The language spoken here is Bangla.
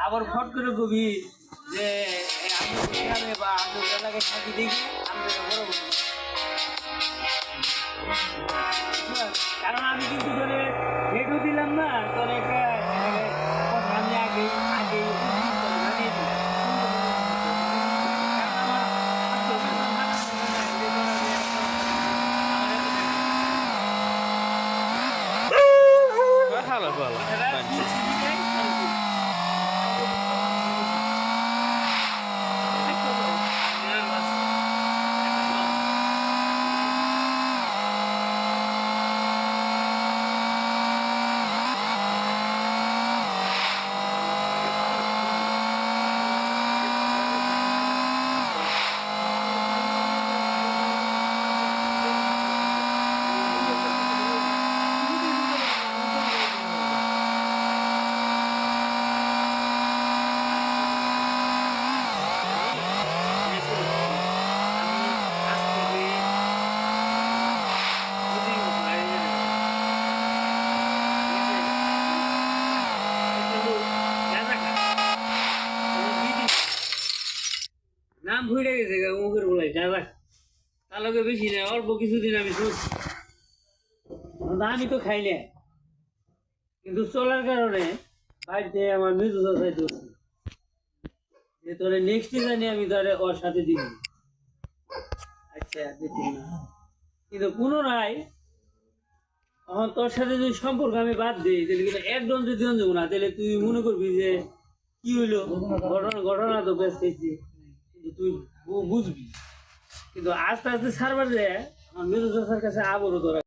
আবার ফট করে কবি যে আমি গ্রামে বা আমি এলাকায় থাকি দেখি আমি বড় বড় কারণ আমি কিন্তু তোরে রেডু দিলাম না তোর একটা কথা আমি আগে আগে জানিয়ে দিলাম ভালো ভালো নাম ভুলে গেছে মুখের বলাই যা যাক তার লগে বেশি না অল্প কিছুদিন আমি চলছি আমি তো খাই না কিন্তু চলার কারণে বাড়িতে আমার মৃত্যু দশায় চলছে যে তোরে নেক্সট জানি আমি তারে ওর সাথে দিই আচ্ছা দেখি কিন্তু পুনরায় এখন তোর সাথে যদি সম্পর্ক আমি বাদ দিই তাহলে কিন্তু একদম যদি যাবো না তাহলে তুই মনে করবি যে কি হইলো ঘটনা তো বেশ খেয়েছি কিন্তু তুই বুঝবি কিন্তু আস্তে আস্তে সারবার যে আমার মেজো চাষার কাছে আবারও তোরা